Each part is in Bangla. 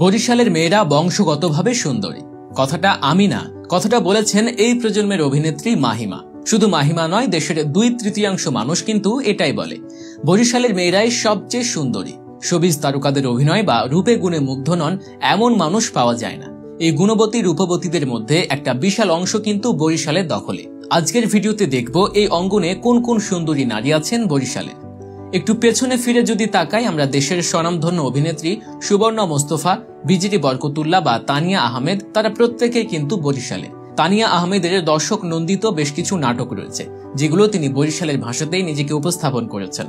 বরিশালের মেয়েরা বংশগতভাবে সুন্দরী। কথাটা আমি না, কথাটা বলেছেন এই প্রজন্মের অভিনেত্রী মাহিমা। শুধু মাহিমা নয়, দেশের 2/3 মানুষ কিন্তু এটাই বলে। বরিশালের মেয়েরাই সবচেয়ে সুন্দরী। শোবিজ তারকাদের অভিনয় বা রূপে গুণে মুগ্ধ নন এমন মানুষ পাওয়া যায় না। এই গুণবতী রূপবতীদের মধ্যে একটা বিশাল অংশ কিন্তু বরিশালের দখলে। আজকের ভিডিওতে দেখব এই অঙ্গনে কোন কোন সুন্দরী নারী আছেন বরিশালে। একটু পেছনে ফিরে যদি তাকাই, আমরা দেশের স্বনামধন্য অভিনেত্রী সুবর্ণা মোস্তফা, বিজিরি বরকতুল্লাহ বা তানিয়া আহমেদ, তারা প্রত্যেকেই কিন্তু বরিশালে। তানিয়া আহমেদের দর্শক নন্দিত বেশ কিছু নাটক রয়েছে, যেগুলো তিনি বরিশালের ভাষাতেই নিজেকে উপস্থাপন করেছেন।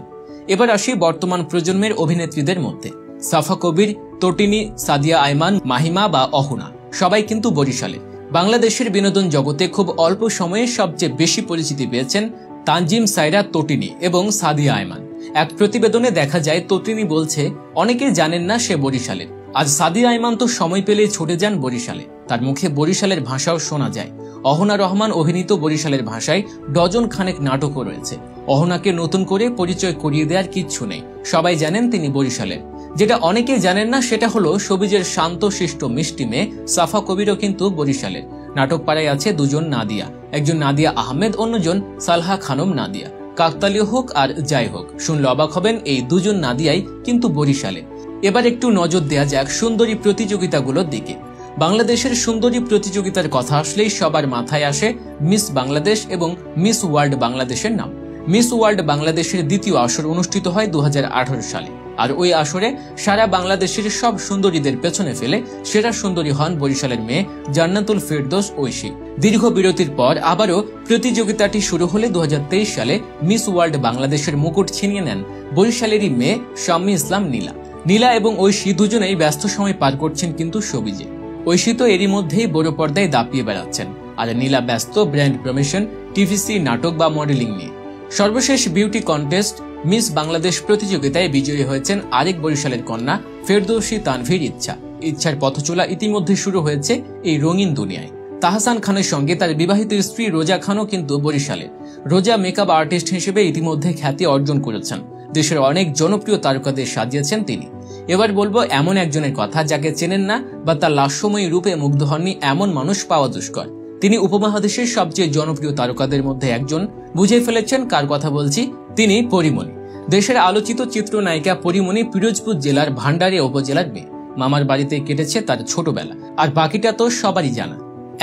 এবার আসি বর্তমান প্রজন্মের অভিনেত্রীদের মধ্যে। সাফা কবির, তটিনী, সাদিয়া আইমান, মাহিমা বা অহনা সবাই কিন্তু বরিশালে। বাংলাদেশের বিনোদন জগতে খুব অল্প সময়ে সবচেয়ে বেশি পরিচিতি পেয়েছেন তানজিম সাইরা, তটিনী এবং সাদিয়া আইমান। এক প্রতিবেদনে দেখা যায়, তটিনী বলছে অনেকেই জানেন না সে বরিশালের। আজ সাদিয়া আইমান তো সময় পেলেই ছুটে যান বরিশালে, তার মুখে বরিশালের ভাষাও শোনা যায়। অহনা রহমান অভিনীত বরিশালের ভাষায় ডজন খানেক নাটকও রয়েছে। অহনাকে নতুন করে পরিচয় করিয়ে দেওয়ার কিচ্ছু নেই, সবাই জানেন তিনি বরিশালের। যেটা অনেকেই জানেন না সেটা হলো সবিজের শান্ত শিষ্ট মিষ্টি মেয়ে সাফা কবিরও কিন্তু বরিশালের। নাটক পাড়ায় আছে দুজন নাদিয়া, একজন নাদিয়া আহমেদ, অন্যজন সালহা খানম নাদিয়া। কাকতালীয় হোক আর যাই হোক, শুনলে অবাক হবেন এই দুজন নাদিয়াই কিন্তু বরিশালে। এবার একটু নজর দেয়া যাক সুন্দরী প্রতিযোগিতাগুলোর দিকে। বাংলাদেশের সুন্দরী প্রতিযোগিতার কথা আসলেই সবার মাথায় আসে মিস বাংলাদেশ এবং মিস ওয়ার্ল্ড বাংলাদেশের নাম। মিস ওয়ার্ল্ড বাংলাদেশের দ্বিতীয় আসর অনুষ্ঠিত হয় 2018 সালে। আর ওই আসরে সারা বাংলাদেশের সব সুন্দরীদের পেছনে ফেলে সেরা সুন্দরী হন বরিশালের মেয়ে জান্নাতুল ফেরদৌস ঐশী। দীর্ঘ বিরতির পর আবারও প্রতিযোগিতাটি শুরু হলে 2023 সালে মিস ওয়ার্ল্ড বাংলাদেশের মুকুট ছিনিয়ে নেন বরিশালেরই মেয়ে শাম্মী ইসলাম নীলা। নীলা এবং ঐশী দুজনেই ব্যস্ত সময় পার করছেন কিন্তু শোবিজে। ঐশী তো এরই মধ্যেই বড় পর্দায় দাপিয়ে বেড়াচ্ছেন, আর নীলা ব্যস্ত ব্র্যান্ড প্রমোশন, টিভিসি, নাটক বা মডেলিং নিয়ে। সর্বশেষ বিউটি কন্টেস্ট মিস বাংলাদেশ প্রতিযোগিতায় বিজয়ী হয়েছেন আরেক বরিশালের কন্যা ফেরদৌসী তানভীর ইচ্ছা। ইচ্ছার পথচলা ইতিমধ্যে শুরু হয়েছে এই রঙিন দুনিয়ায়। তাহসান খানের সঙ্গে তার বিবাহিত স্ত্রী রোজা খানও কিন্তু বরিশালের। রোজা মেকআপ আর্টিস্ট হিসেবে ইতিমধ্যে খ্যাতি অর্জন করেছেন। দেশের অনেক জনপ্রিয় তারকাদের সাজিয়েছেন তিনি। এবার বলবো এমন একজনের কথা যাকে চেনেন না বা তার লাস্যময়ী রূপে মুগ্ধ হননি এমন মানুষ পাওয়া দুষ্কর। তিনি উপমহাদেশের সবচেয়ে জনপ্রিয় তারকাদের মধ্যে একজন। বুঝে ফেলেছেন কার কথা বলছি, তিনি পরিমণি। দেশের আলোচিত চিত্রনায়িকা পরিমণি পিরোজপুর জেলার ভান্ডারিয়া উপজেলার মেয়ে। মামার বাড়িতে কেটেছে তার ছোটবেলা, আর বাকিটা তো সবারই জানা।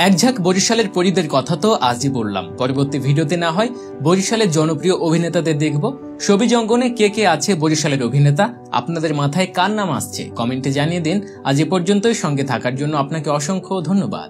এক ঝাঁক বরিশালের পরীদের কথা তো আজই বললাম। পরবর্তী ভিডিওতে না হয় বরিশালের জনপ্রিয় অভিনেতাদের দেখব। শোবিজ অঙ্গনে কে কে আছে বরিশালের অভিনেতা, আপনাদের মাথায় কার নাম আসছে কমেন্টে জানিয়ে দিন। আজ এ পর্যন্তই, সঙ্গে থাকার জন্য আপনাকে অসংখ্য ধন্যবাদ।